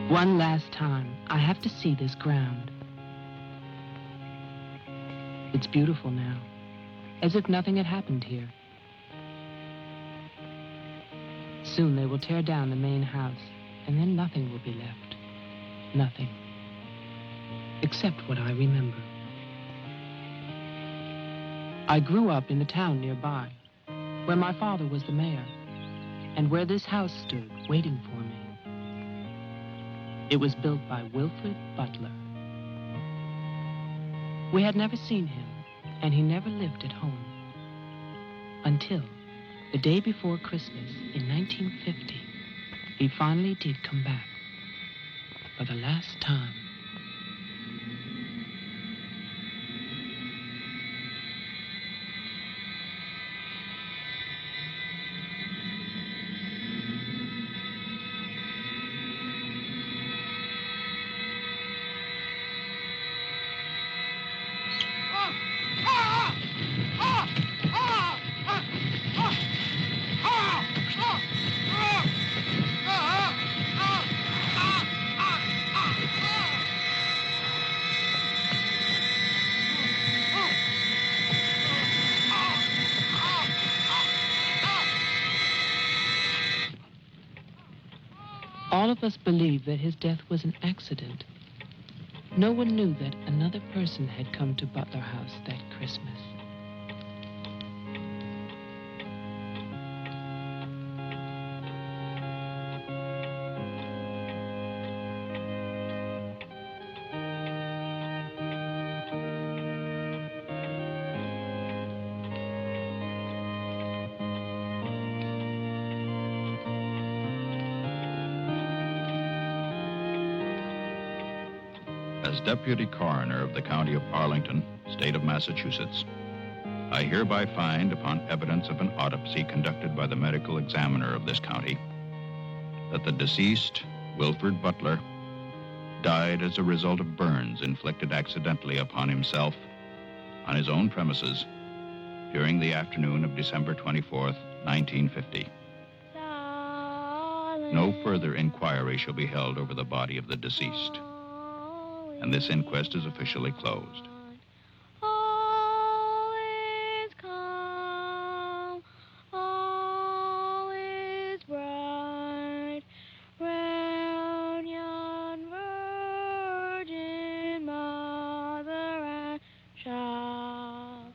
One last time, I have to see this ground. It's beautiful now, as if nothing had happened here. Soon they will tear down the main house, and then nothing will be left. Nothing. Except what I remember. I grew up in the town nearby, where my father was the mayor, and where this house stood, waiting for me. It was built by Wilfred Butler. We had never seen him, and he never lived at home. Until the day before Christmas in 1950, he finally did come back. For the last time. All of us believed that his death was an accident. No one knew that another person had come to Butler House that Christmas. As Deputy Coroner of the County of Arlington, State of Massachusetts, I hereby find, upon evidence of an autopsy conducted by the medical examiner of this county, that the deceased, Wilfred Butler, died as a result of burns inflicted accidentally upon himself on his own premises during the afternoon of December 24th, 1950. No further inquiry shall be held over the body of the deceased, and this inquest is officially closed. All is calm, all is bright, round yon virgin mother and child.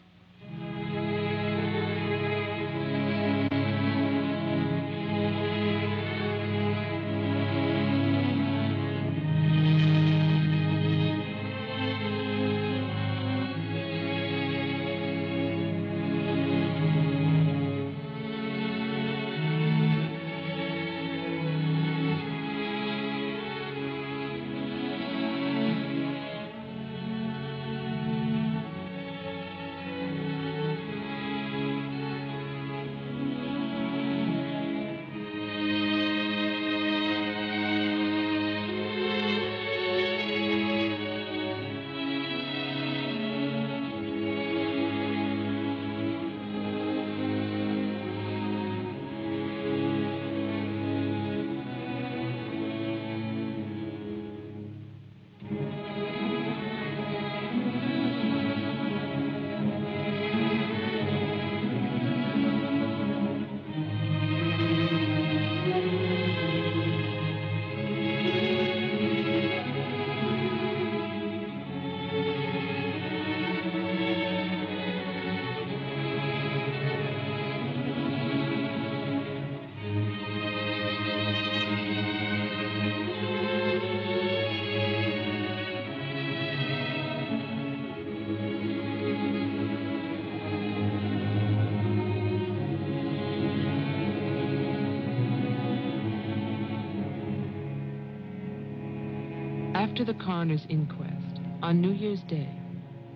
After the coroner's inquest, on New Year's Day,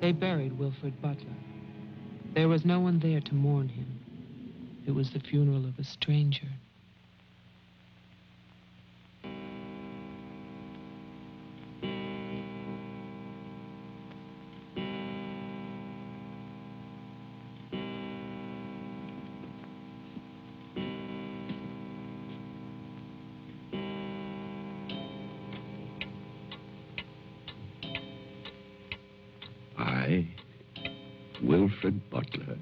they buried Wilfred Butler. There was no one there to mourn him. It was the funeral of a stranger. Wilfred Butler,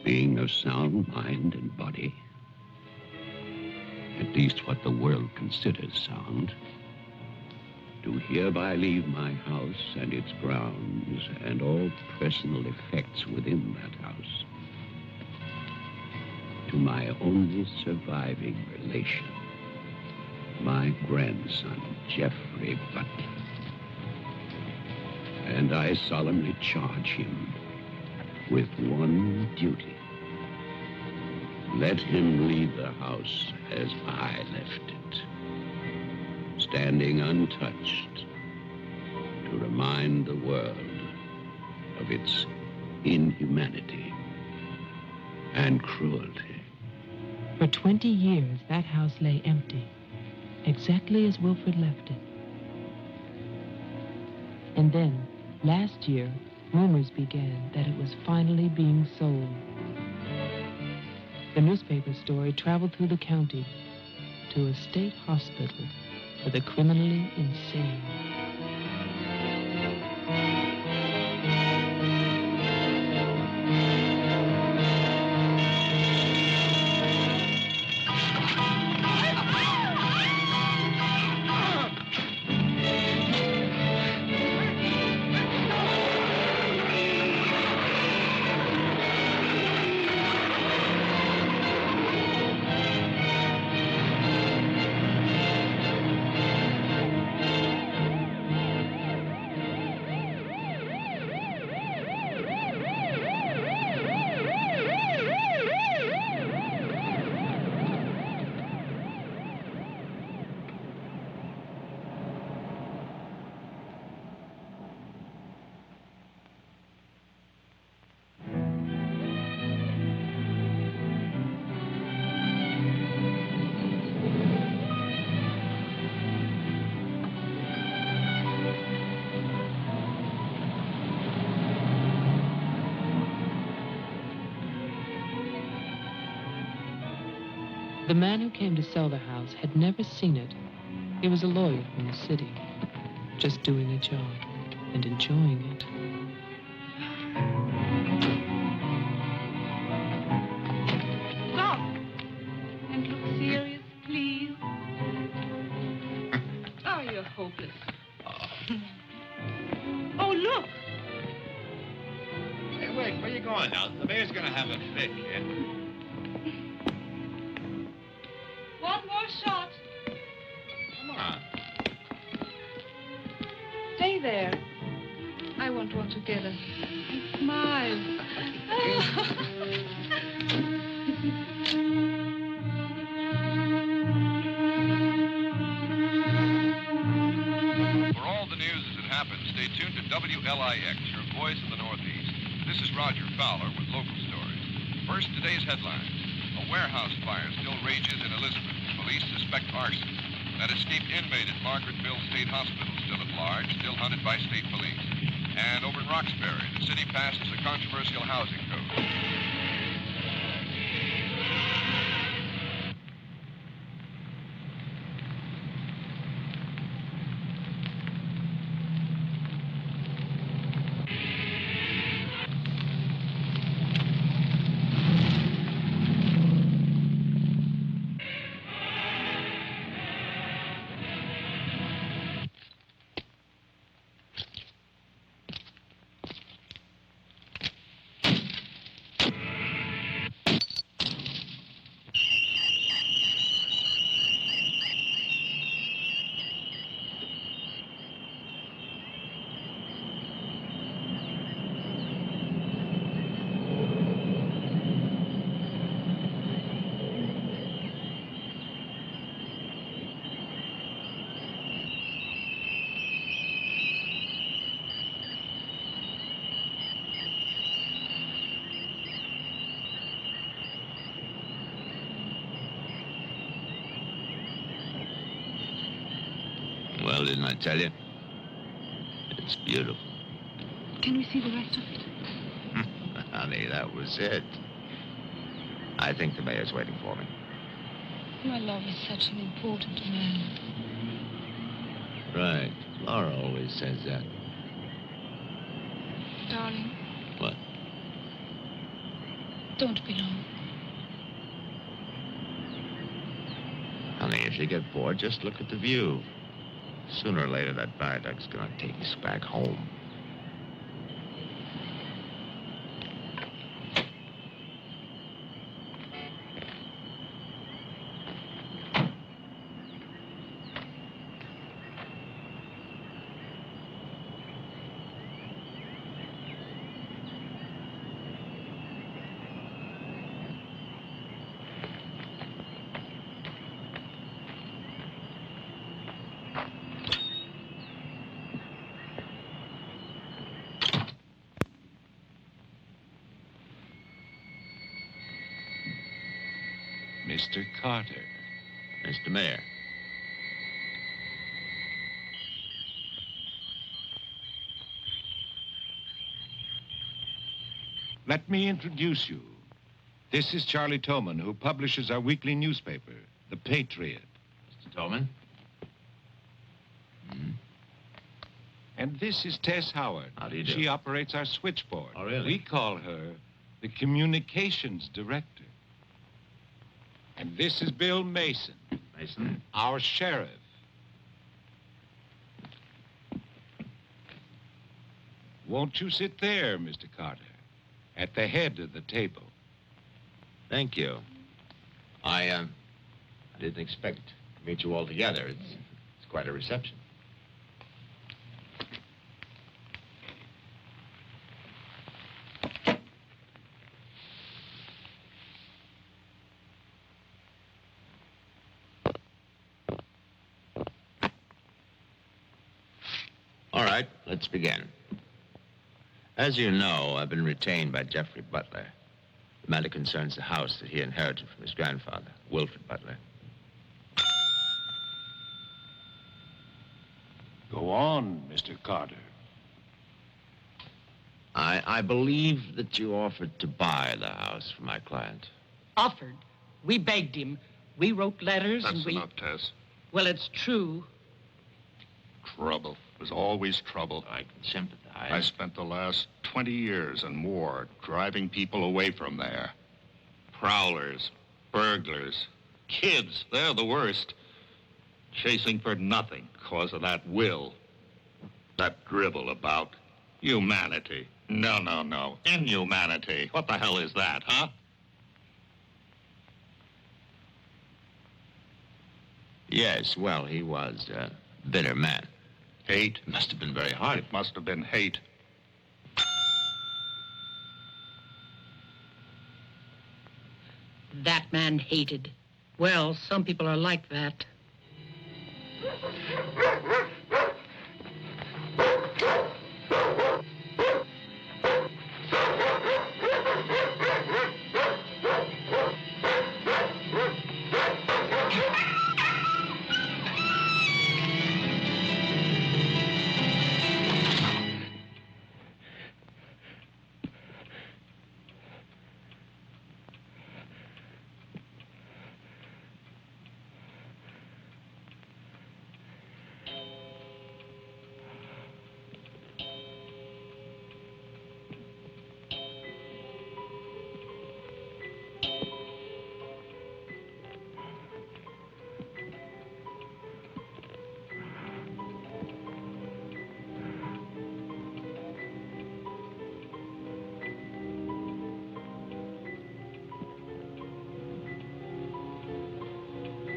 being of sound mind and body, at least what the world considers sound, do hereby leave my house and its grounds and all personal effects within that house to my only surviving relation, my grandson, Geoffrey Butler. And I solemnly charge him with one duty. Let him leave the house as I left it, standing untouched to remind the world of its inhumanity and cruelty. For 20 years, that house lay empty, exactly as Wilfred left it. And then, last year, rumors began that it was finally being sold. The newspaper story traveled through the county to a state hospital for the criminally insane. The man who came to sell the house had never seen it. He was a lawyer from the city, just doing a job and enjoying it. Stop! And look serious, please. Oh, you're hopeless. Oh, look! Hey, wait, where you going now? The mayor's gonna have a fit, kid. One more shot. Come on. Stay there. I want one together. And smile. For all the news as it happens, stay tuned to WLIX, your voice of the Northeast. This is Roger Fowler with local stories. First, today's headlines. A warehouse fire still rages in Elizabeth. Police suspect arson. That escaped inmate at Margaretville State Hospital still at large, still hunted by state police. And over in Roxbury, the city passes a controversial housing code. Well, didn't I tell you? It's beautiful. Can we see the rest of it? Honey, that was it. I think the mayor's waiting for me. My love is such an important man. Right. Laura always says that. Darling. What? Don't be long. Honey, if you get bored, just look at the view. Sooner or later, that viaduct's gonna take us back home. Mr. Carter. Mr. Mayor. Let me introduce you. This is Charlie Toman, who publishes our weekly newspaper, The Patriot. Mr. Tolman. And this is Tess Howard. How do you do? She operates our switchboard. Oh, really? We call her the communications director. And this is Bill Mason, Mason. our sheriff. Won't you sit there, Mr. Carter, at the head of the table? Thank you. I didn't expect to meet you all together. It's quite a reception. All right, let's begin. As you know, I've been retained by Jeffrey Butler. The matter concerns the house that he inherited from his grandfather, Wilfred Butler. Go on, Mr. Carter. I believe that you offered to buy the house for my client. Offered. We begged him. We wrote letters That's and we... enough, Tess. Well, it's true. Trouble. There's always trouble. I can sympathize. I spent the last 20 years and more driving people away from there. Prowlers, burglars, kids, they're the worst. Chasing for nothing because of that will. That dribble about humanity. No. Inhumanity. What the hell is that, huh? Yes, well, he was a bitter man. Hate. It must have been very hard. It must have been hate. That man hated. Well, some people are like that.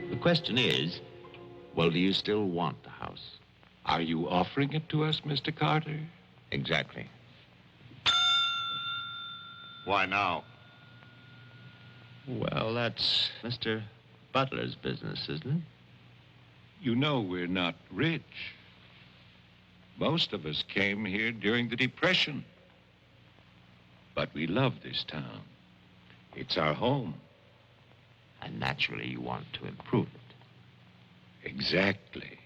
The question is, well, do you still want the house? Are you offering it to us, Mr. Carter? Exactly. Why now? Well, that's Mr. Butler's business, isn't it? You know we're not rich. Most of us came here during the Depression. But we love this town. It's our home. And naturally, you want to improve it. Exactly.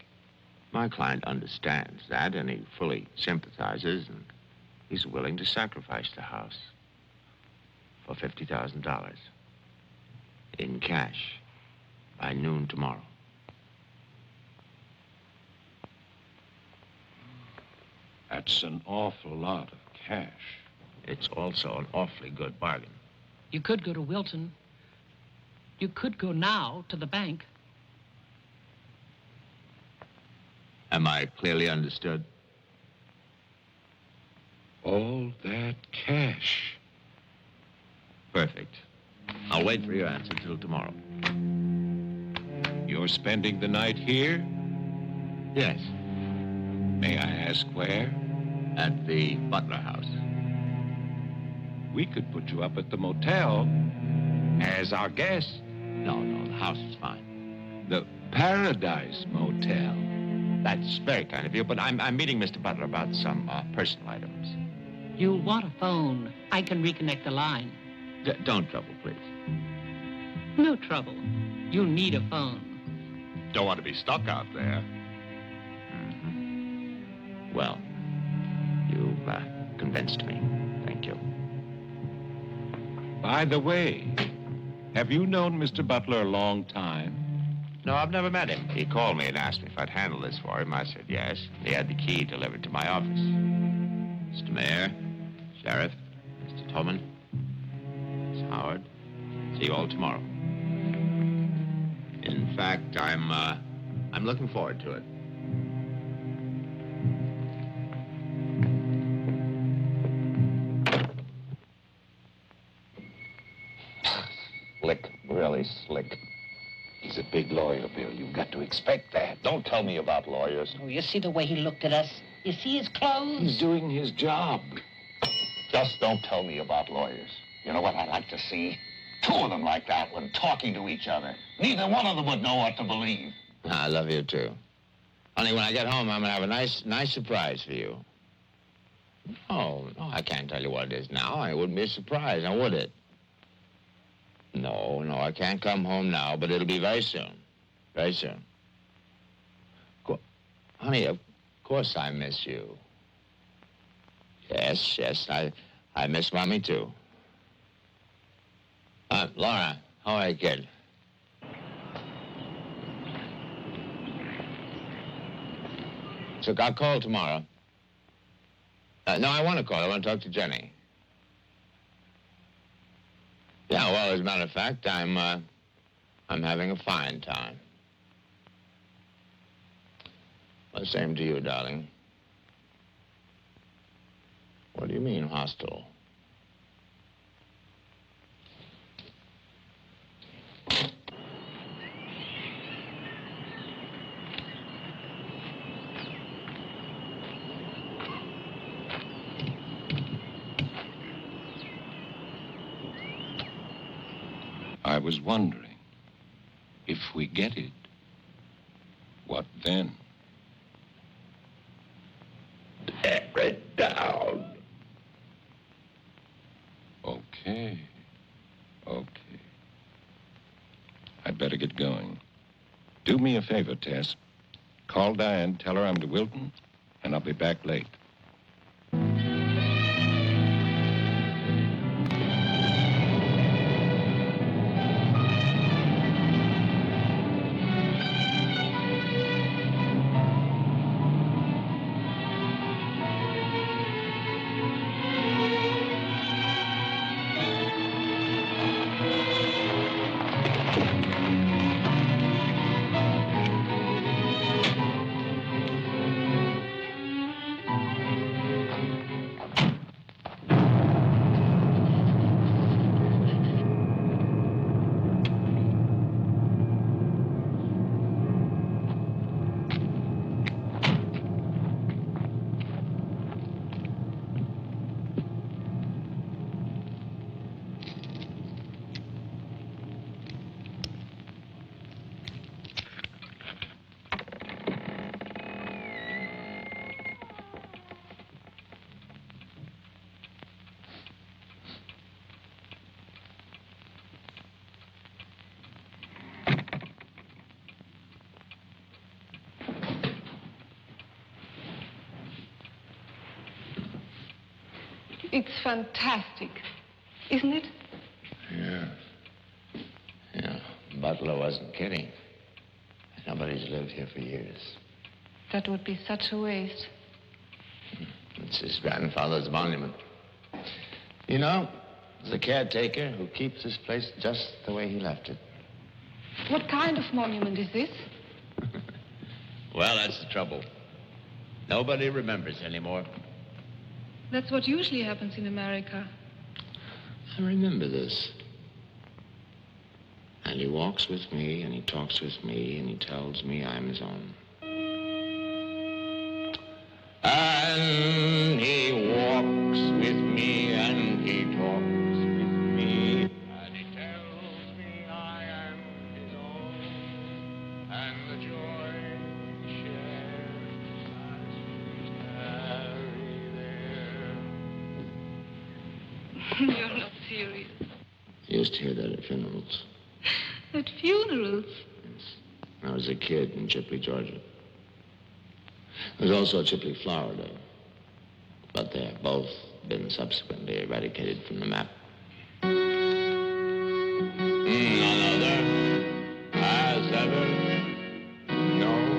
My client understands that, and he fully sympathizes, and he's willing to sacrifice the house for $50,000 in cash by noon tomorrow. That's an awful lot of cash. It's also an awfully good bargain. You could go to Wilton. You could go now to the bank. Am I clearly understood? All that cash. Perfect. I'll wait for your answer till tomorrow. You're spending the night here? Yes. May I ask where? At the Butler House. We could put you up at the motel as our guest. No, the house is fine. The Paradise Motel. That's very kind of you, but I'm meeting Mr. Butler about some personal items. You'll want a phone. I can reconnect the line. Don't trouble, please. No trouble. You'll need a phone. Don't want to be stuck out there. Mm-hmm. Well, you've convinced me. Thank you. By the way, have you known Mr. Butler a long time? No, I've never met him. He called me and asked me if I'd handle this for him. I said yes. He had the key delivered to my office. Mr. Mayor, Sheriff, Mr. Tolman, Miss Howard, see you all tomorrow. In fact, I'm looking forward to it. Slick, really slick. He's a big lawyer, Bill. You've got to expect that. Don't tell me about lawyers. Oh, you see the way he looked at us? You see his clothes? He's doing his job. Just don't tell me about lawyers. You know what I'd like to see? Two of them like that when talking to each other. Neither one of them would know what to believe. I love you, too. Honey, when I get home, I'm going to have a nice surprise for you. No, I can't tell you what it is now. It wouldn't be a surprise, now would it? No, I can't come home now, but it'll be very soon. Very soon. Honey, of course I miss you. Yes, I miss Mommy, too. Laura, how are you, kid? So I'll call tomorrow. No, I want to call. I want to talk to Jenny. Yeah, well, as a matter of fact, I'm having a fine time. Well, same to you, darling. What do you mean, hostile? I was wondering, if we get it, what then? Tear it down. Okay. I'd better get going. Do me a favor, Tess. Call Diane, tell her I'm to Wilton, and I'll be back late. It's fantastic, isn't it? Yeah. Butler wasn't kidding. Nobody's lived here for years. That would be such a waste. It's his grandfather's monument. You know, The caretaker who keeps this place just the way he left it. What kind of monument is this? Well, that's the trouble. Nobody remembers anymore. That's what usually happens in America. I remember this. And he walks with me, and he talks with me, and he tells me I'm his own. And he walks with me, and he talks with me, and he tells me I am his own, and the joy he shares as we tarry there. You're not serious. I used to hear that at funerals. At funerals? Yes. I was a kid in Chipley, Georgia. There's also Chipley, Florida. But they have both been subsequently eradicated from the map. None other has ever known.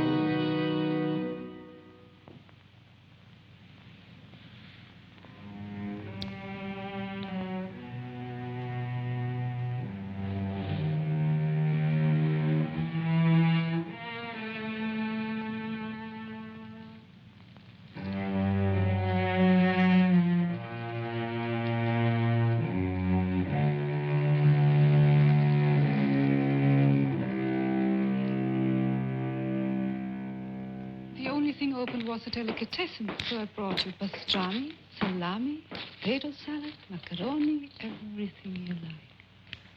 Was a delicatessen, so I brought you pastrami, salami, potato salad, macaroni, everything you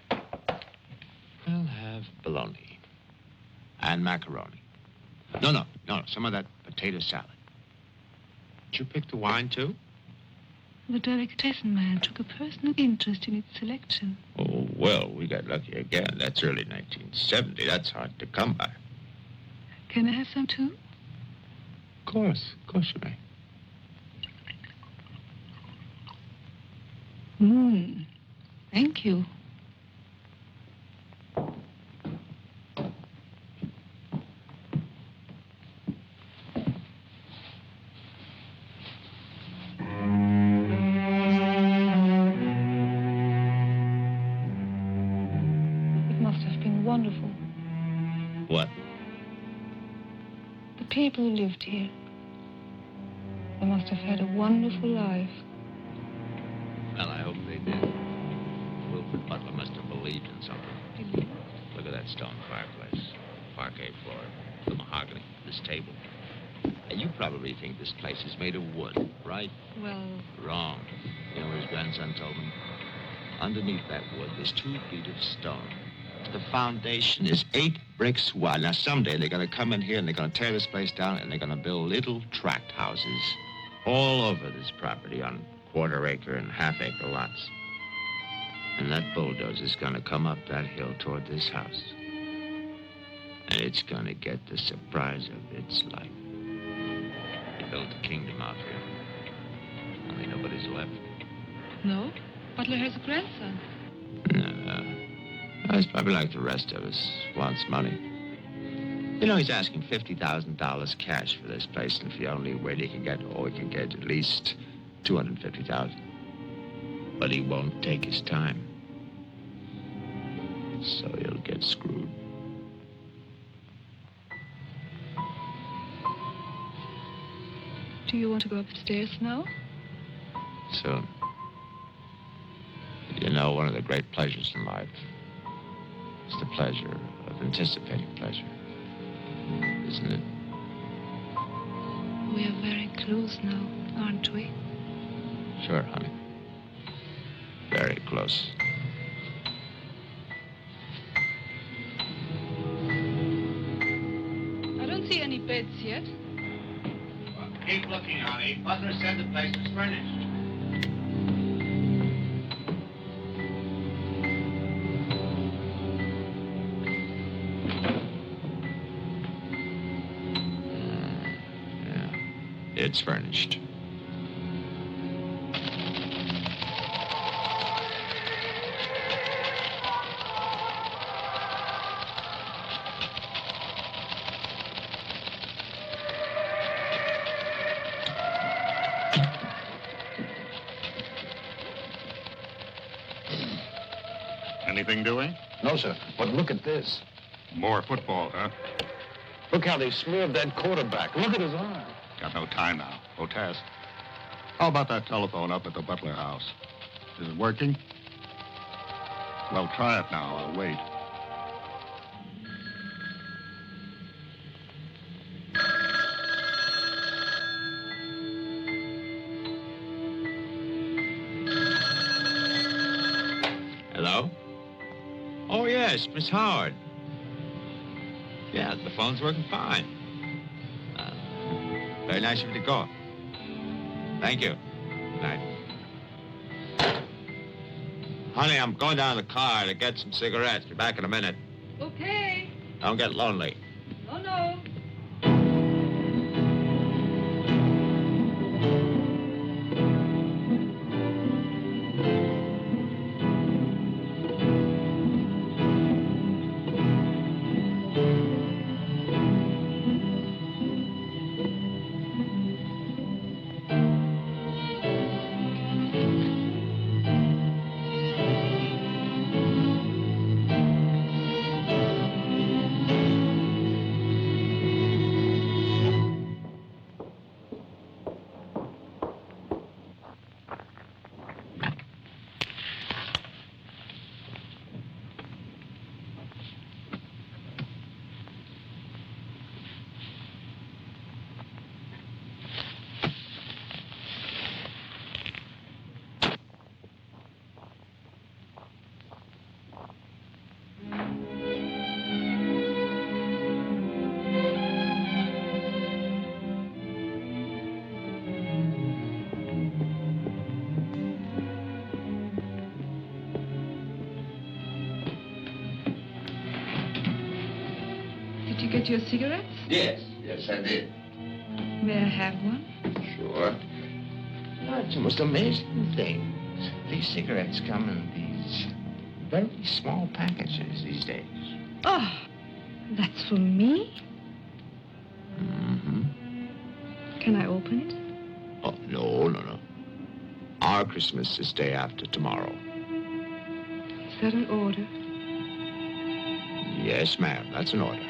like. I'll have bologna and macaroni. No, some of that potato salad. Did you pick the wine, too? The delicatessen man took a personal interest in its selection. Oh, well, we got lucky again. That's early 1970. That's hard to come by. Can I have some, too? Of course you may. Thank you. It must have been wonderful. What? The people who lived here. They must have had a wonderful life. Well, I hope they did. Wilfred Butler must have believed in something. Look at that stone fireplace, parquet floor, the mahogany, this table. And you probably think this place is made of wood, right? Well... Wrong. You know what his grandson told me? Underneath that wood, there's 2 feet of stone. The foundation is 8 bricks wide. Now, someday they're going to come in here and they're going to tear this place down and they're going to build little tract houses all over this property on quarter-acre and half-acre lots. And that bulldozer's going to come up that hill toward this house. And it's going to get the surprise of its life. They built a kingdom out here. Only nobody's left. No? Butler has a grandson. No. He's probably like the rest of us. Wants money. You know, he's asking $50,000 cash for this place, and if the only way he can get at least $250,000. But he won't take his time. So he'll get screwed. Do you want to go upstairs now? Soon. You know, one of the great pleasures in life is the pleasure of anticipating pleasure. Isn't it? We are very close now, aren't we? Sure, honey. Very close. I don't see any beds yet. Well, keep looking, honey. Butler said the place was furnished. It's furnished. Anything doing? No, sir. But look at this. More football, huh? Look how they smeared that quarterback. Look at his arm. Got no time now. Go test. How about that telephone up at the Butler house? Is it working? Well, try it now. I'll wait. Hello? Oh, yes, Miss Howard. Yeah, the phone's working fine. Very nice of you to call. Thank you. Good night. Honey, I'm going down to the car to get some cigarettes. Be back in a minute. Okay. Don't get lonely. No. Did you get your cigarettes? Yes, I did. May I have one? Sure. It's the most amazing things. These cigarettes come in these very small packages these days. Oh, that's for me? Mm-hmm. Can I open it? Oh, no. Our Christmas is day after tomorrow. Is that an order? Yes, ma'am. That's an order.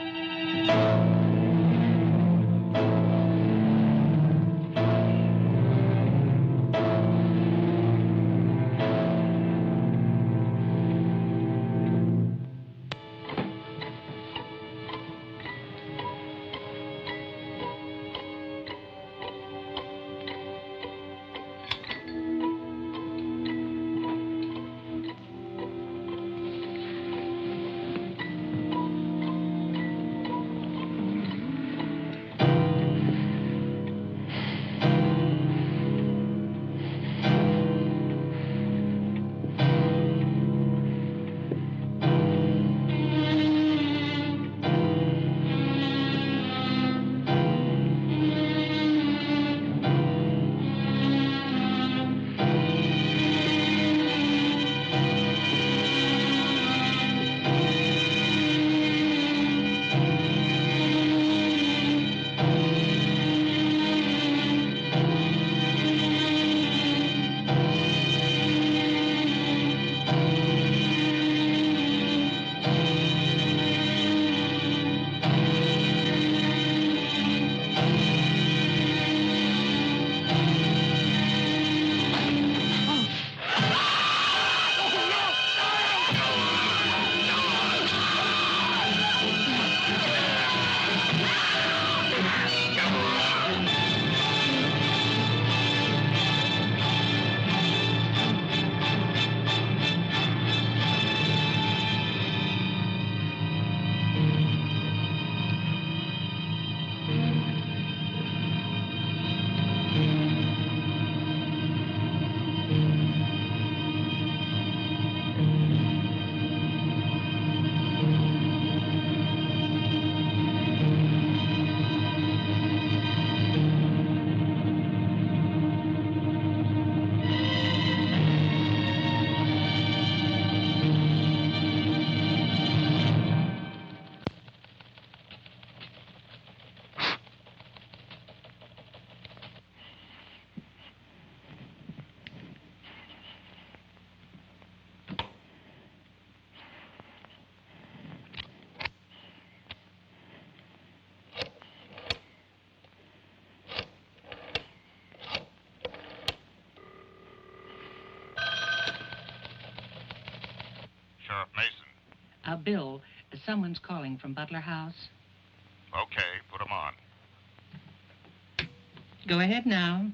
Sheriff Mason. Bill, someone's calling from Butler House. Okay, put him on. Go ahead now.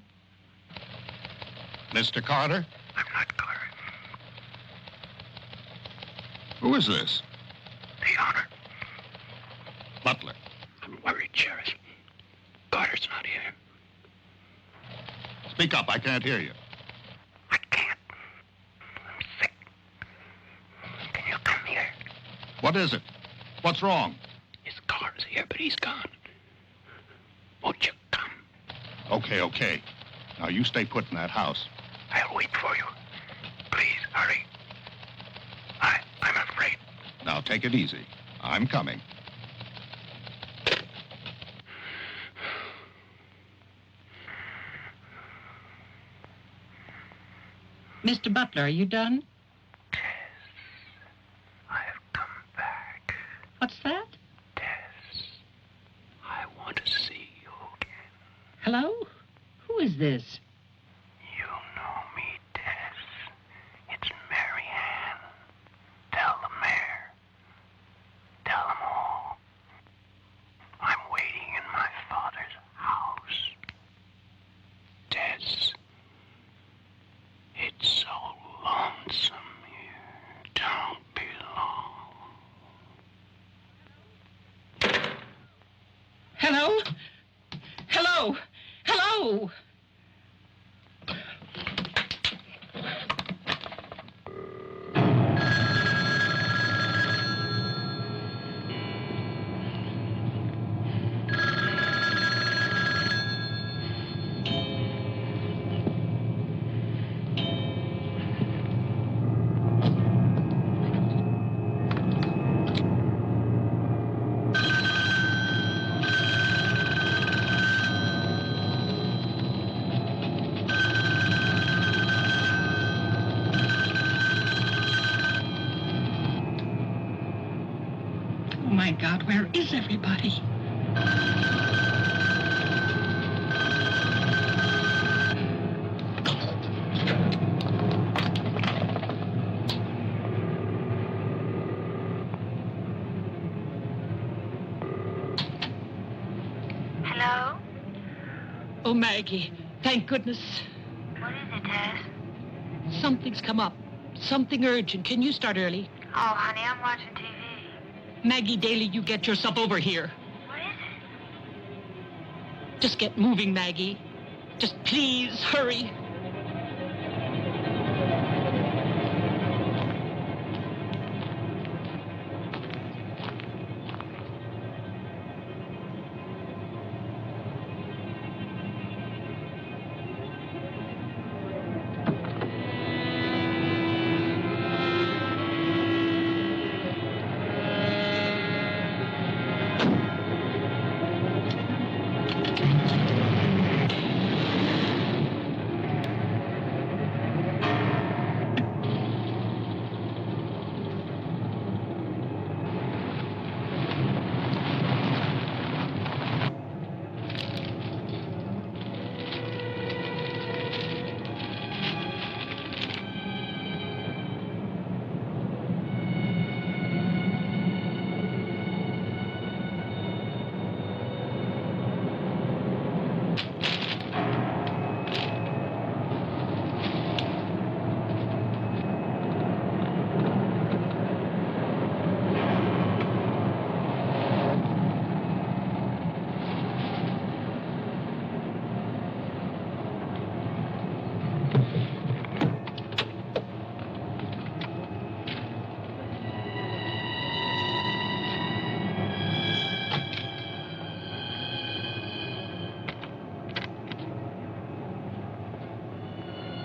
Mr. Carter? I'm not Carter. Who is this? The owner. Butler. I'm worried, Sheriff. Carter's not here. Speak up, I can't hear you. I can't. I'm sick. Can you come here? What is it? What's wrong? His car's here, but he's gone. Won't you come? Okay. Now you stay put in that house. I'll wait for you. Please, hurry. I'm afraid. Now take it easy. I'm coming. Mr. Butler, are you done? Tess, I have come back. What's that? Tess, I want to see you again. Hello? Who is this? You know me, Tess. It's Mary Ann. Tell the mayor. Tell them all. I'm waiting in my father's house. Tess, it's so lonesome here. Don't be long. Hello? Hello? Hello? Oh, my God, where is everybody? Hello? Oh, Maggie, thank goodness. What is it, Tess? Something's come up. Something urgent. Can you start early? Oh, honey, I'm watching TV. Maggie Daly, you get yourself over here. What is it? Just get moving, Maggie. Just please hurry.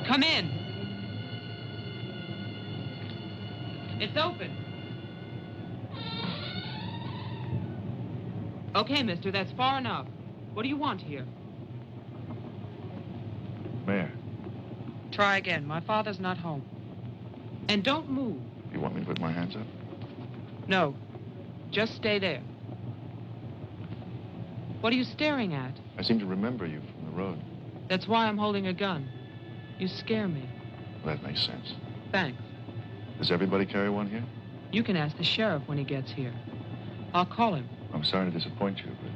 Come in. It's open. Okay, mister, that's far enough. What do you want here? Mayor, Try again. My father's not home. And don't move. you want me to put my hands up? No. Just stay there. What are you staring at? I seem to remember you from the road. That's why I'm holding a gun. You scare me. That makes sense. Thanks. Does everybody carry one here? You can ask the sheriff when he gets here. I'll call him. I'm sorry to disappoint you, but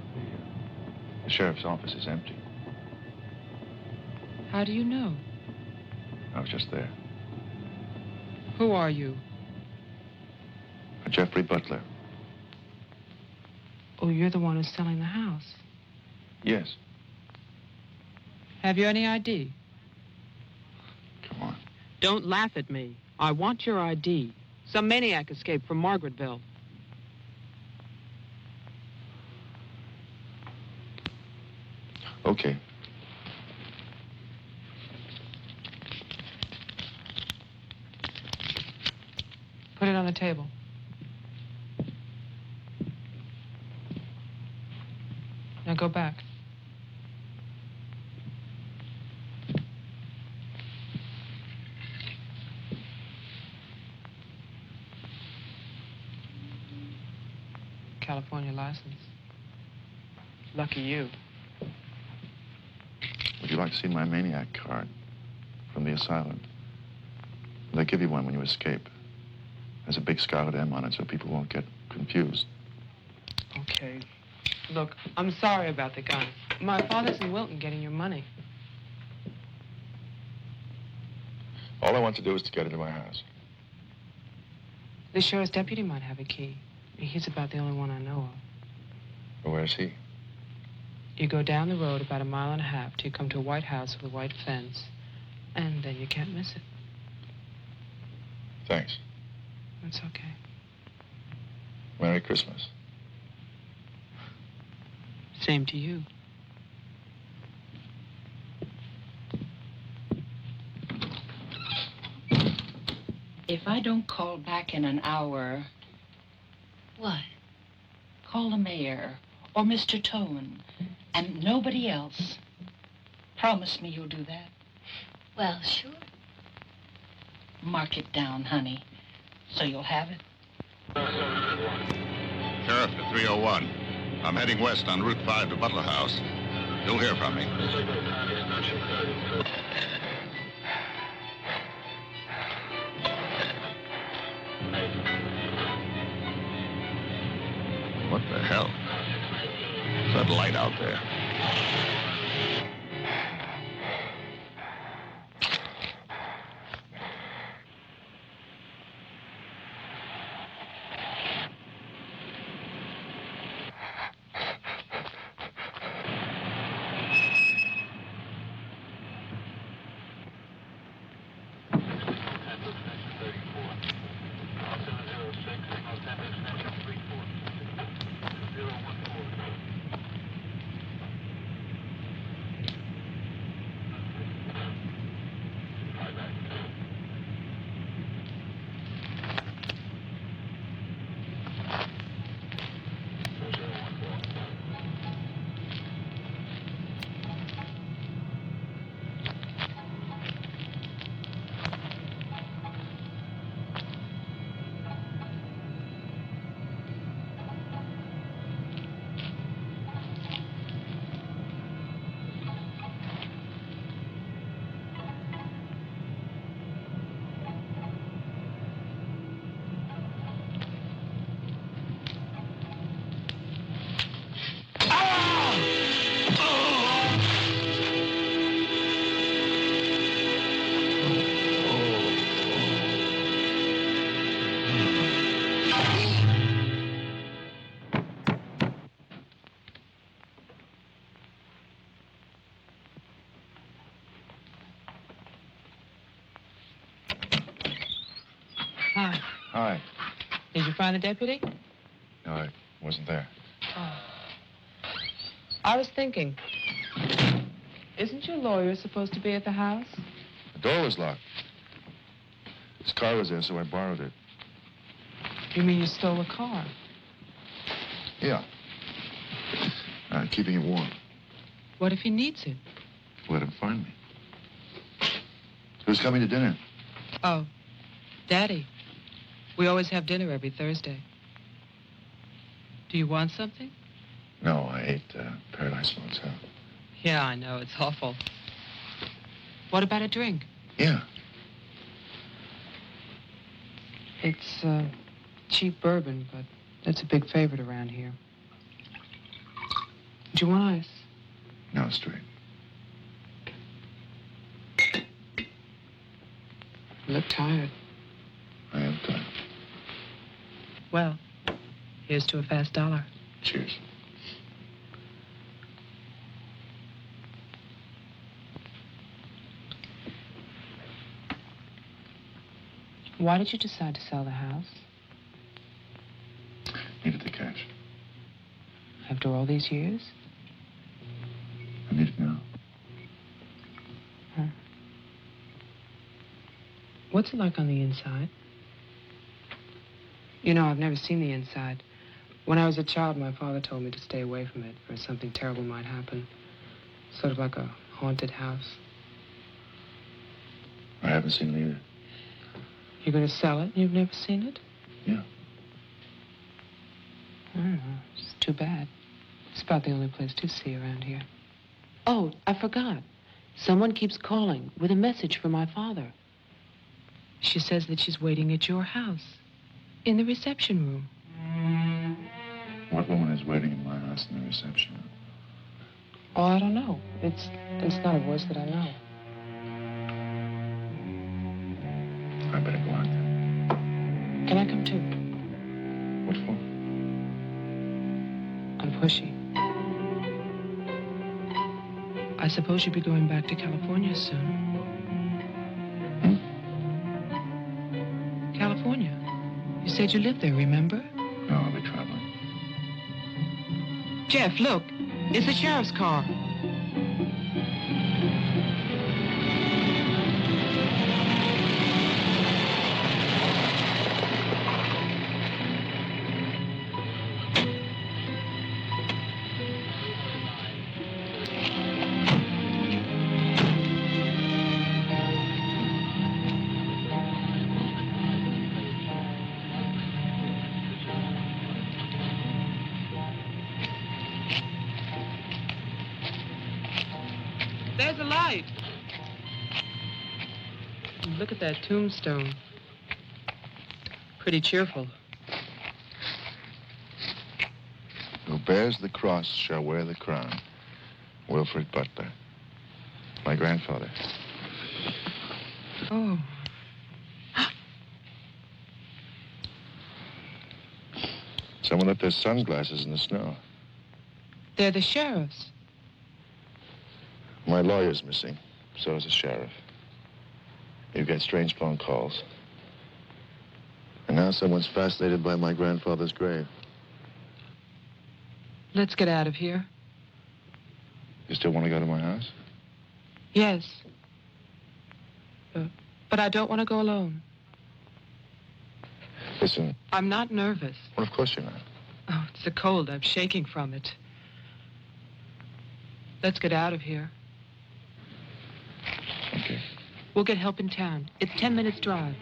the sheriff's office is empty. How do you know? I was just there. Who are you? A Jeffrey Butler. Oh, you're the one who's selling the house. Yes. Have you any ID? Come on. Don't laugh at me. I want your ID. Some maniac escaped from Margaretville. Okay. Put it on the table. Now go back. California license. Lucky you. Would you like to see my maniac card from the asylum? They give you one when you escape. There's a big scarlet M on it so people won't get confused. Okay. Look, I'm sorry about the gun. My father's in Wilton getting your money. All I want to do is to get into my house. The sheriff's deputy might have a key. He's about the only one I know of. Well, where's he? You go down the road about 1.5 miles till you come to a white house with a white fence. And then you can't miss it. Thanks. That's okay. Merry Christmas. Same to you. If I don't call back in an hour... What? Call the mayor or Mr. Cohen and nobody else. Promise me you'll do that. Well, sure. Mark it down, honey, so you'll have it. Sheriff to 301. I'm heading west on Route 5 to Butler House. You'll hear from me. What the hell? What's that light out there? Hi. Hi. Did you find the deputy? No, I wasn't there. Oh. I was thinking, isn't your lawyer supposed to be at the house? The door was locked. His car was there, so I borrowed it. You mean you stole a car? Yeah. Keeping it warm. What if he needs it? Let him find me. Who's coming to dinner? Oh, Daddy. We always have dinner every Thursday. Do you want something? No, I ate Paradise Motel. Yeah, I know. It's awful. What about a drink? Yeah. It's Cheap bourbon, but that's a big favorite around here. Do you want ice? No, straight. You look tired. I am tired. Well, here's to a fast dollar. Cheers. Why did you decide to sell the house? Needed the cash. After all these years? I need it now. Huh. What's it like on the inside? You know, I've never seen the inside. When I was a child, my father told me to stay away from it, or something terrible might happen. Sort of like a haunted house. I haven't seen it either. You're going to sell it? You've never seen it? Yeah. I don't know. It's too bad. It's about the only place to see around here. Oh, I forgot. Someone keeps calling with a message for my father. She says that she's waiting at your house, in the reception room. What woman is waiting in my house in the reception room? Oh, I don't know. It's not a voice that I know. I better go out then. Can I come too? What for? I'm pushy. I suppose you'll be going back to California soon. California? You said you lived there, remember? No, I'll be traveling. Jeff, look. It's the sheriff's car. There's a light. Look at that tombstone. Pretty cheerful. Who bears the cross shall wear the crown. Wilfred Butler. My grandfather. Oh. Someone left their sunglasses in the snow. They're the sheriff's. My lawyer's missing. So is the sheriff. You get strange phone calls. And now someone's fascinated by my grandfather's grave. Let's get out of here. You still want to go to my house? Yes. But I don't want to go alone. Listen. I'm not nervous. Well, of course you're not. Oh, it's the cold. I'm shaking from it. Let's get out of here. Okay. We'll get help in town. It's 10 minutes drive.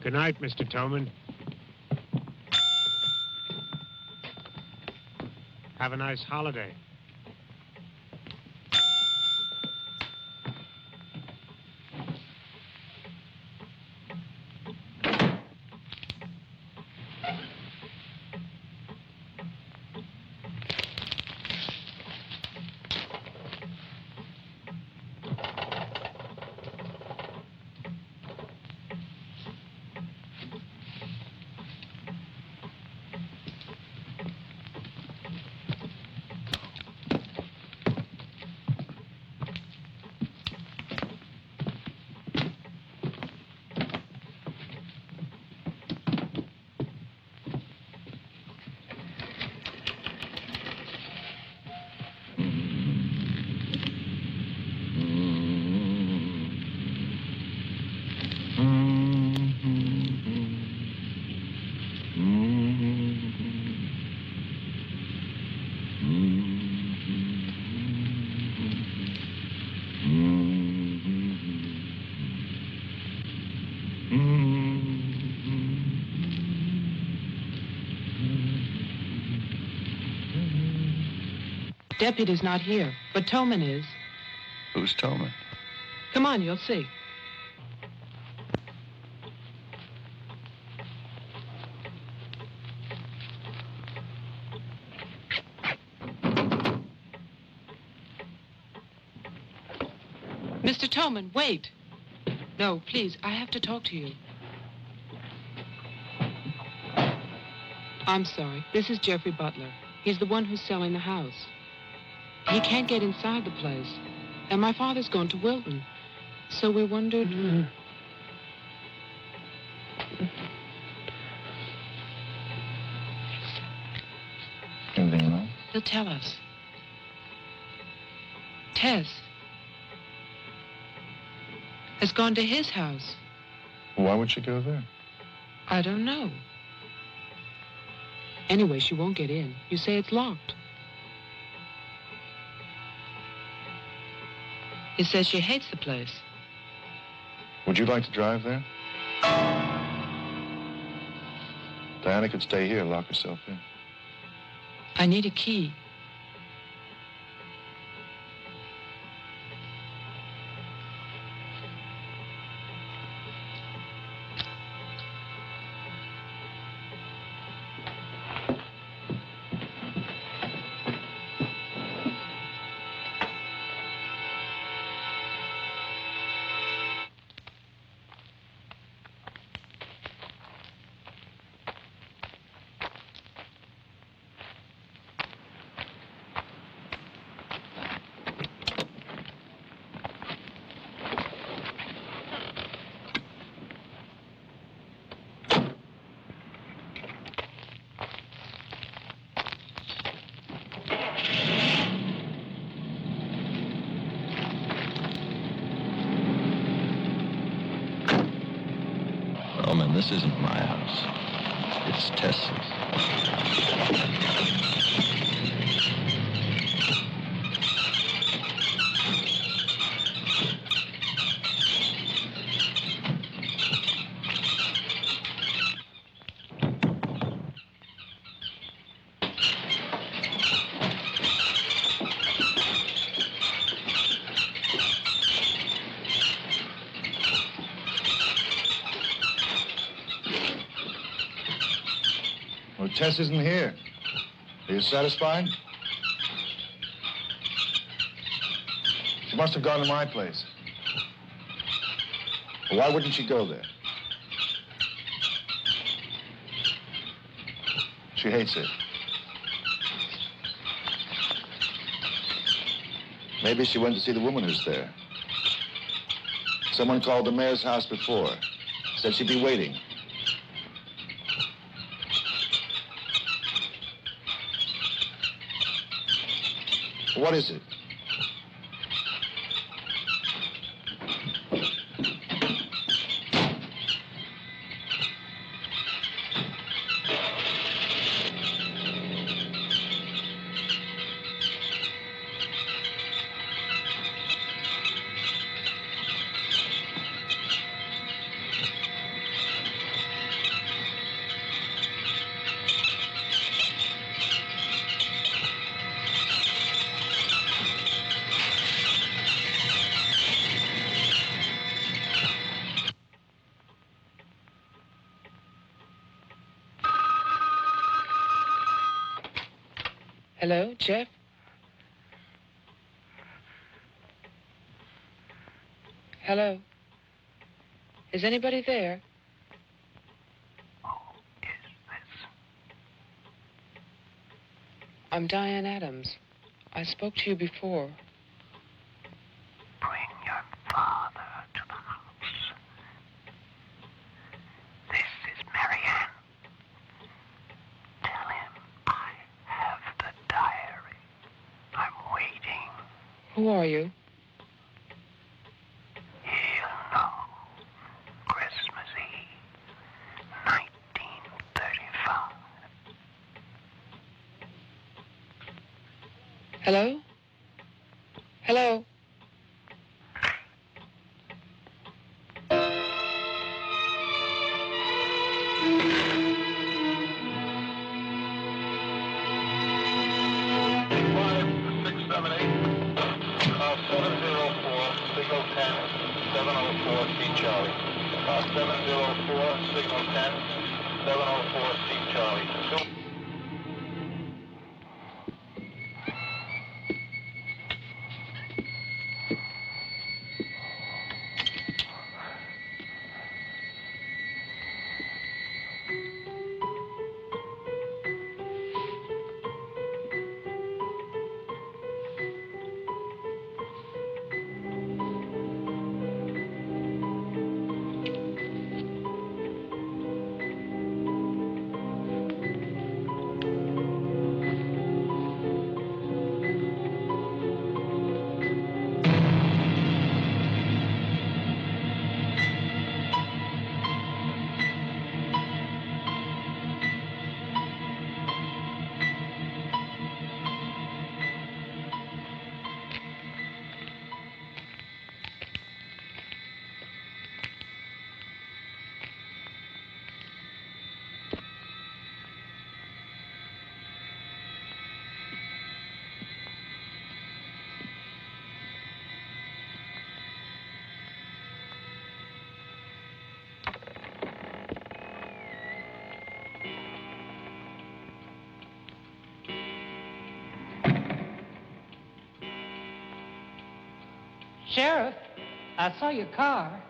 Good night, Mr. Toman. Have a nice holiday. Deputy's not here, but Toman is. Who's Toman? Come on, you'll see. Mr. Toman, wait. No, please, I have to talk to you. I'm sorry. This is Jeffrey Butler. He's the one who's selling the house. He can't get inside the place. And my father's gone to Wilton. So we wondered... Anything you know? He'll tell us. Tess has gone to his house. Why would she go there? I don't know. Anyway, she won't get in. You say it's locked. He says she hates the place. Would you like to drive there? Diana could stay here, lock herself in. I need a key. This isn't my house. It's Tess's. Tess isn't here. Are you satisfied? She must have gone to my place. Well, why wouldn't she go there? She hates it. Maybe she went to see the woman who's there. Someone called the mayor's house before. Said she'd be waiting. What is it? Hello, Jeff? Hello? Is anybody there? Who is this? I'm Diane Adams. I spoke to you before. Bring your father to the house. This is Marianne. Tell him I have the diary. I'm waiting. Who are you? He'll know. Christmas Eve, 1935. Hello? Hello? Sheriff, I saw your car.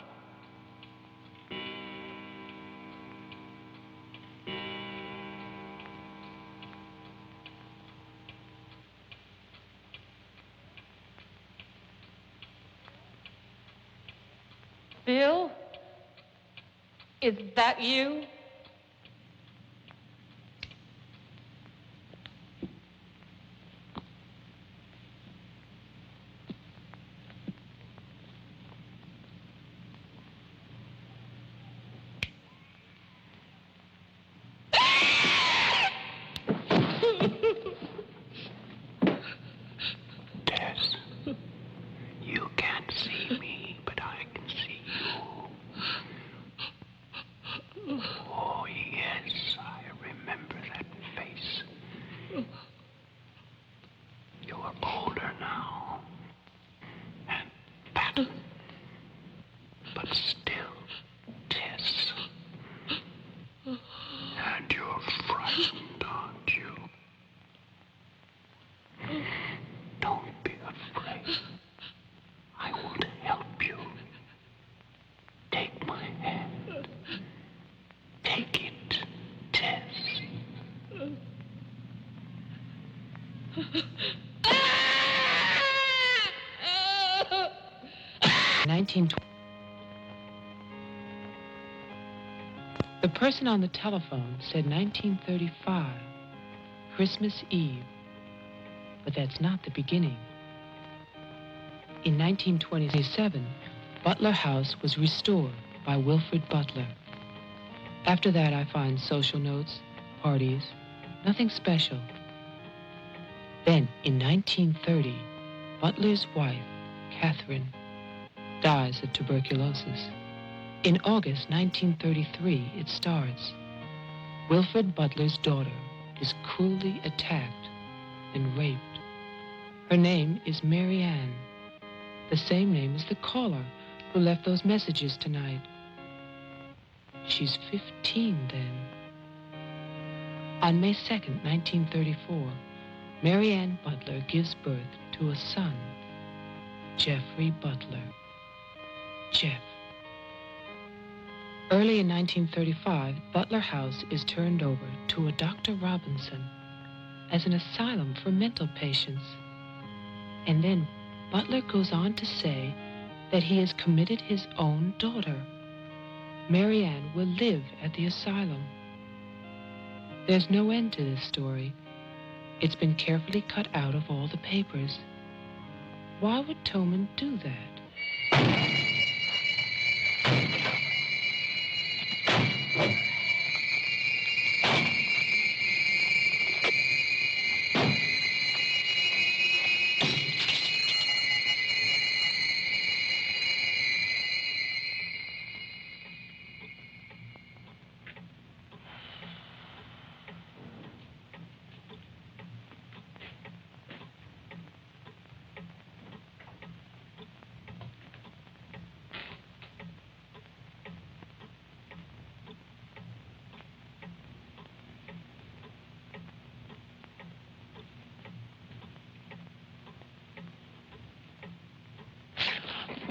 Bill? Is that you? Tess, you can't see me, but I can see you. Oh, yes, I remember that face. You're older now, and fatter, but still, Tess. And you're frightened, aren't you? Don't be afraid. I want to help you. Take my hand. Take it, Tess. 1920. The person on the telephone said 1935, Christmas Eve. But that's not the beginning. In 1927, Butler House was restored by Wilfred Butler. After that, I find social notes, parties, nothing special. Then, in 1930, Butler's wife, Catherine, dies of tuberculosis. In August 1933, it starts. Wilfred Butler's daughter is cruelly attacked and raped. Her name is Mary Ann, the same name as the caller who left those messages tonight. She's 15 then. On May 2nd, 1934, Mary Ann Butler gives birth to a son, Jeffrey Butler. Jeff. Early in 1935, Butler House is turned over to a Dr. Robinson as an asylum for mental patients. And then Butler goes on to say that he has committed his own daughter. Mary Ann will live at the asylum. There's no end to this story. It's been carefully cut out of all the papers. Why would Toman do that?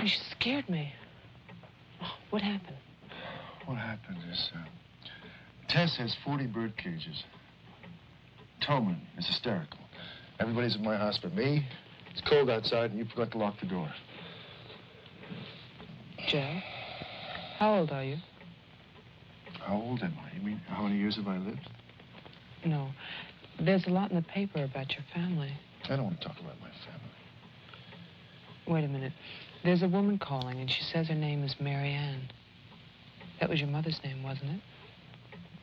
You scared me. Oh, what happened? What happened is, Tess has 40 bird cages. Toman is hysterical. Everybody's in my house but me. It's cold outside, and you forgot to lock the door. Joe, how old are you? How old am I? You mean, how many years have I lived? No. There's a lot in the paper about your family. I don't want to talk about my family. Wait a minute. There's a woman calling, and she says her name is Mary Ann. That was your mother's name, wasn't it?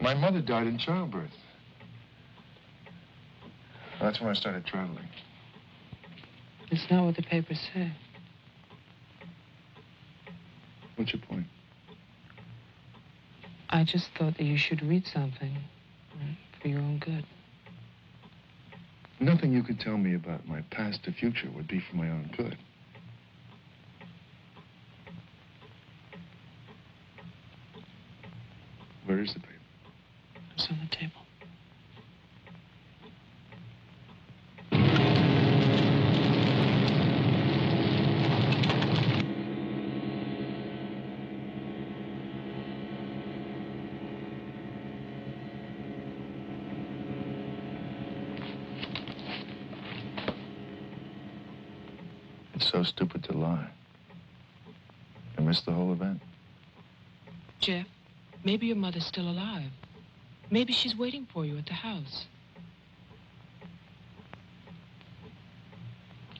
My mother died in childbirth. That's when I started traveling. It's not what the papers say. What's your point? I just thought that you should read something for your own good. Nothing you could tell me about my past or future would be for my own good. Where is the paper? It's on the table. It's so stupid to lie. I missed the whole event. Jeff, maybe your mother's still alive. Maybe she's waiting for you at the house.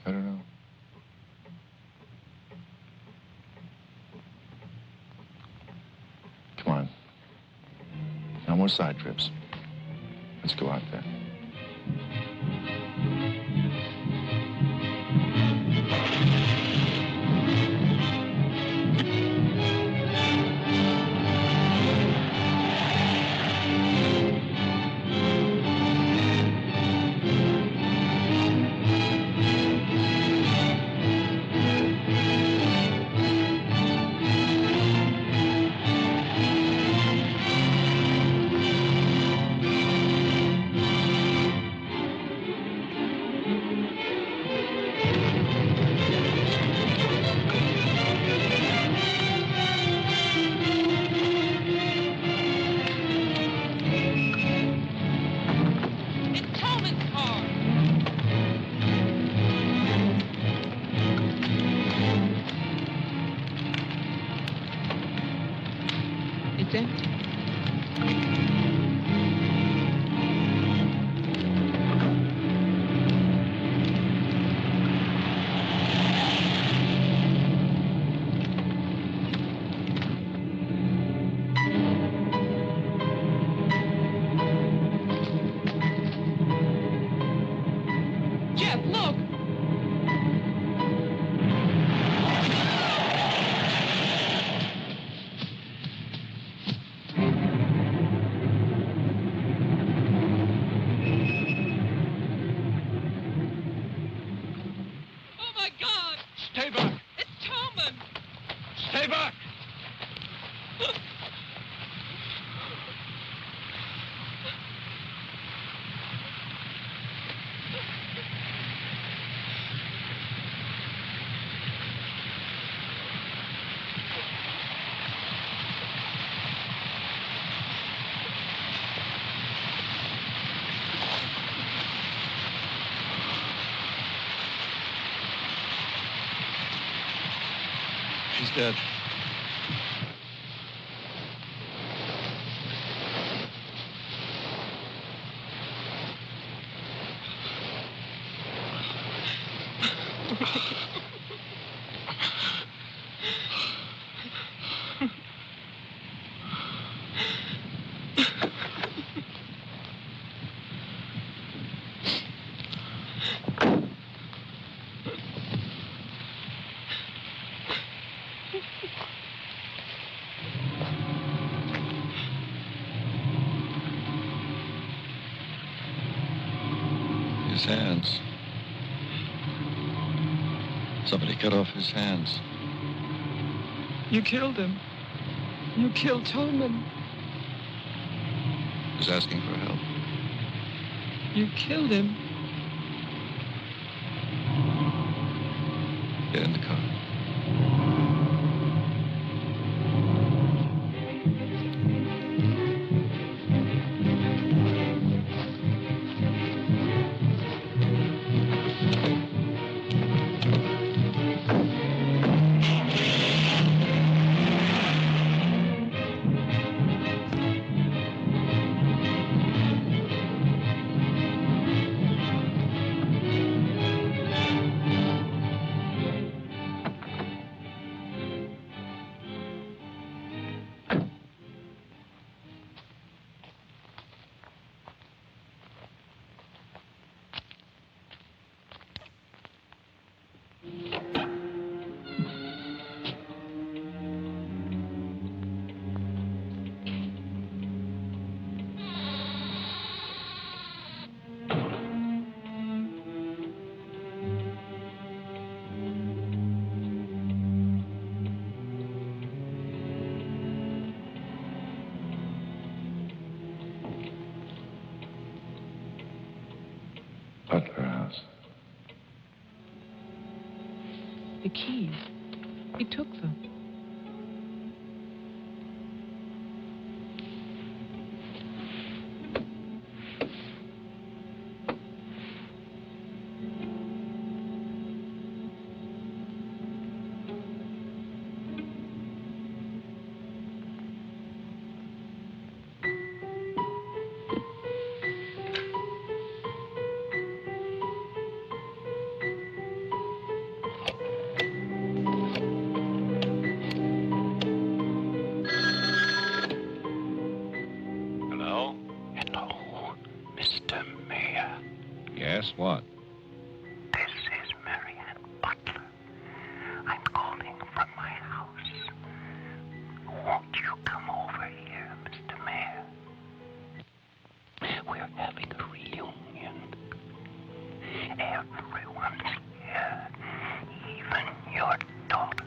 I don't know. Come on. No more side trips. Let's go out there. She's dead. His hands. Somebody cut off his hands. You killed him. You killed Tolman. He's asking for help. You killed him. Get in the car. Butler House. The keys. He took them. Yes, what? This is Marianne Butler. I'm calling from my house. Won't you come over here, Mr. Mayor? We're having a reunion. Everyone's here, even your daughter.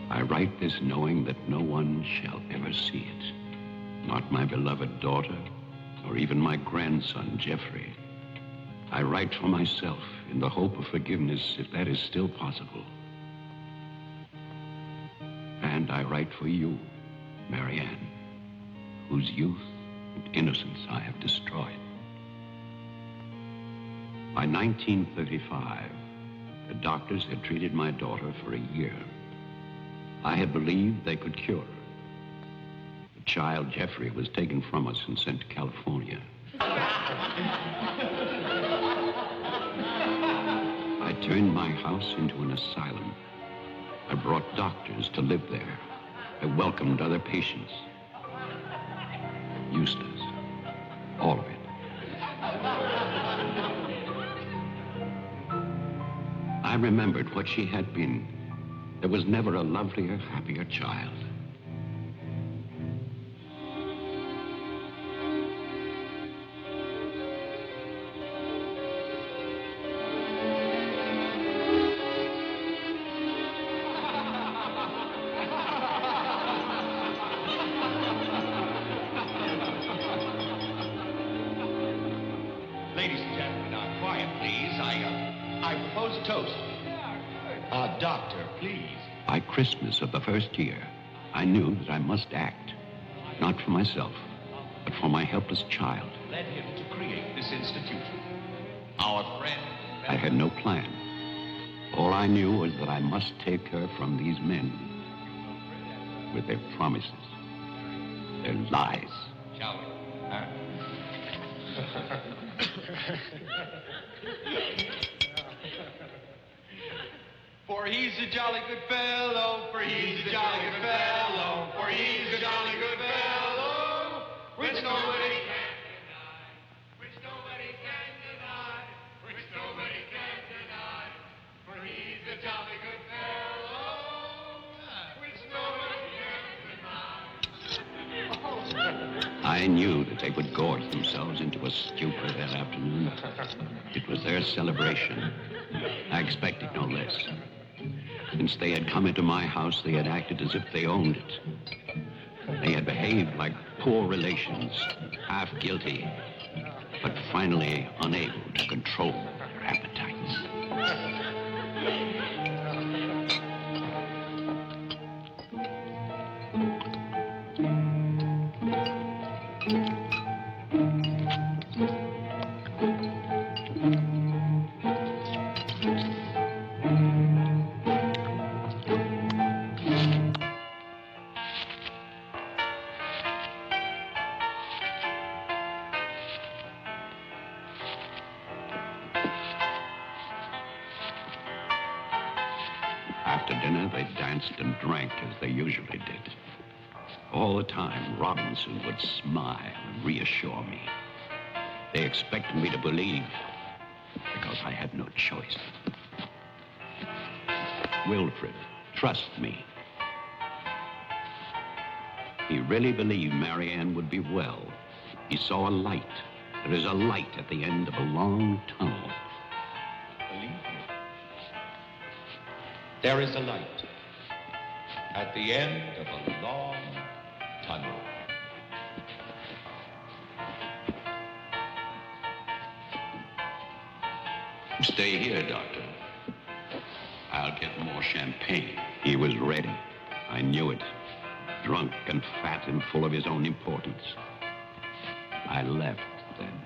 I write this knowing that no one shall ever see it. Not my beloved daughter, or even my grandson, Jeffrey. I write for myself in the hope of forgiveness, if that is still possible. And I write for you, Marianne, whose youth and innocence I have destroyed. By 1935, the doctors had treated my daughter for a year. I had believed they could cure her. The child, Jeffrey, was taken from us and sent to California. I turned my house into an asylum. I brought doctors to live there. I welcomed other patients. Useless. All of it. I remembered what she had been. There was never a lovelier, happier child. Ladies and gentlemen, quiet, please. I propose a toast. Doctor, please. By Christmas of the first year, I knew that I must act, not for myself, but for my helpless child. Led him to create this institution. Our friend... I had no plan. All I knew was that I must take her from these men with their promises, their lies. Shall we? Huh? For he's a jolly good fellow, for he's a jolly good fellow, for he's a jolly good fellow, which nobody can deny, which nobody can deny, which nobody can deny, for he's a jolly good fellow, which nobody can deny. I knew that they would gorge themselves into a stupor that afternoon. It was their celebration. I expected no less. Since they had come into my house, they had acted as if they owned it. They had behaved like poor relations, half guilty, but finally unable to control their appetites. After dinner, they danced and drank as they usually did. All the time, Robinson would smile and reassure me. They expected me to believe, because I had no choice. Wilfred, trust me. He really believed Marianne would be well. He saw a light. There is a light at the end of a long tunnel. Believe me. There is a light at the end of a long tunnel. Stay here, Doctor. I'll get more champagne. He was ready. I knew it. Drunk and fat and full of his own importance. I left then.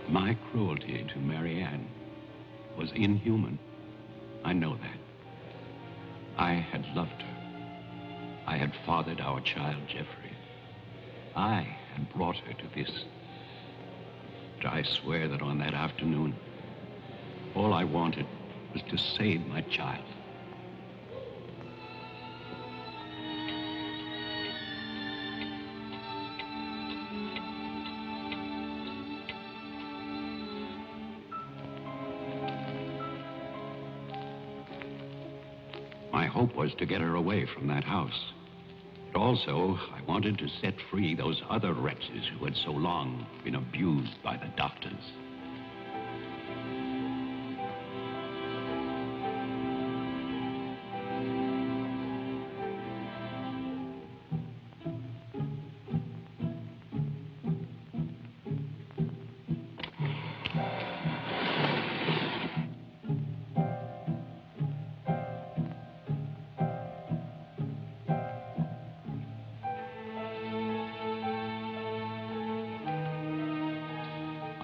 My cruelty to Marianne was inhuman. I know that. I had loved her. I had fathered our child, Jeffrey. I had brought her to this. But I swear that on that afternoon, all I wanted was to save my child. My hope was to get her away from that house. But also, I wanted to set free those other wretches who had so long been abused by the doctors.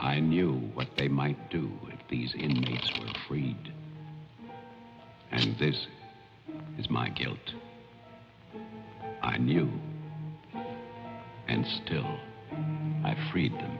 I knew what they might do if these inmates were freed. And this is my guilt. I knew. And still, I freed them.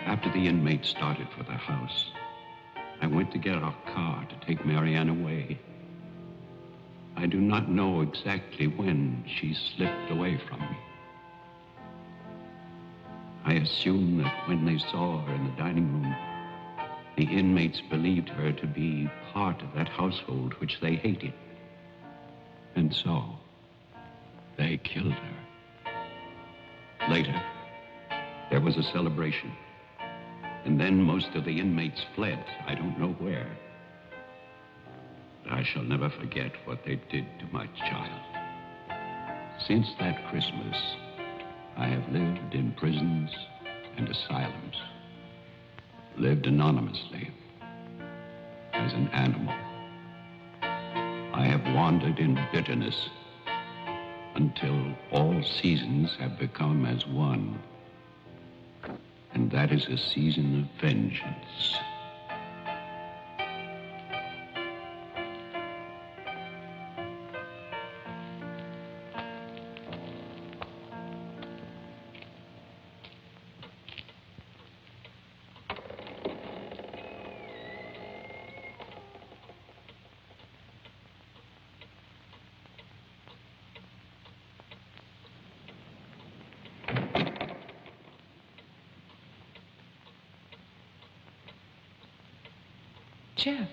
After the inmates started for their house, I went to get our car to take Marianne away. I do not know exactly when she slipped away from me. I assume that when they saw her in the dining room, the inmates believed her to be part of that household which they hated. And so, they killed her. Later, there was a celebration. And then most of the inmates fled. I don't know where. But I shall never forget what they did to my child. Since that Christmas, I have lived in prisons and asylums. Lived anonymously, as an animal. I have wandered in bitterness until all seasons have become as one. And that is a season of vengeance. Jeff.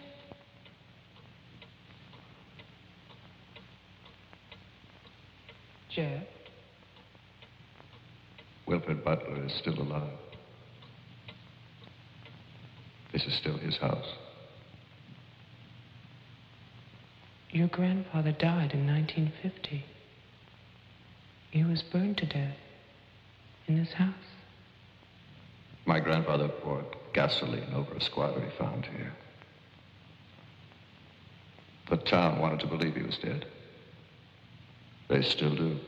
Jeff. Wilfred Butler is still alive. This is still his house. Your grandfather died in 1950. He was burned to death in this house. My grandfather poured gasoline over a squatter he found here. The town wanted to believe he was dead. They still do.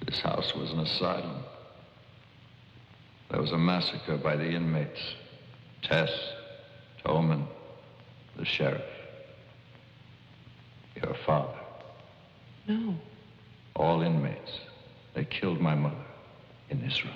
This house was an asylum. There was a massacre by the inmates. Tess, Toman, the sheriff. Your father. No. All inmates. They killed my mother in this room.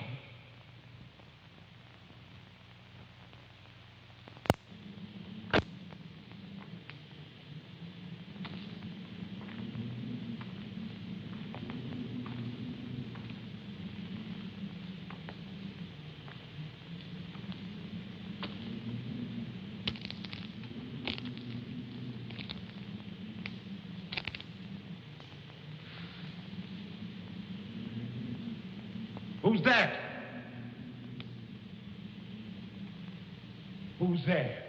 Who's that? Who's there?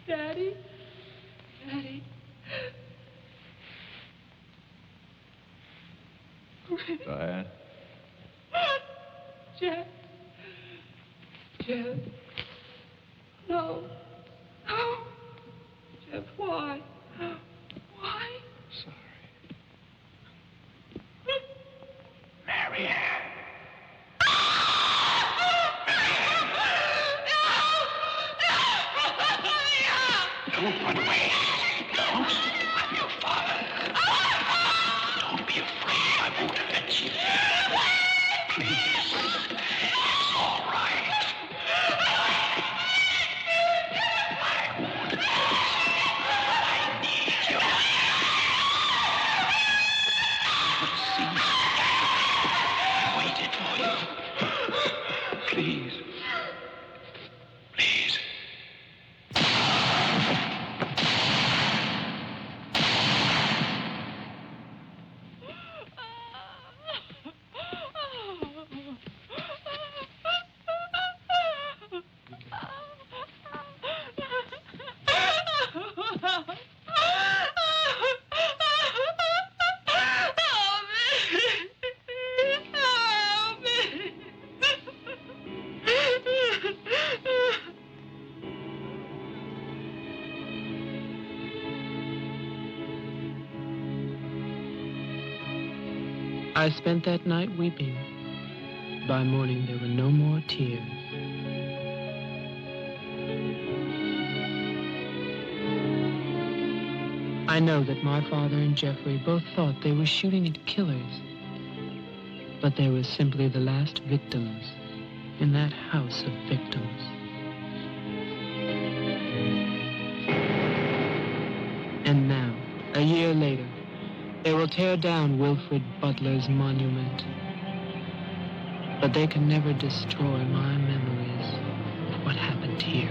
Daddy? Daddy? Diane? Jeff? Jeff? No. No. Jeff, why? Why? I spent that night weeping. By morning, there were no more tears. I know that my father and Jeffrey both thought they were shooting at killers, but they were simply the last victims in that house of victims. And now, a year later, they will tear down Wilfred Butler's monument. But they can never destroy my memories of what happened here.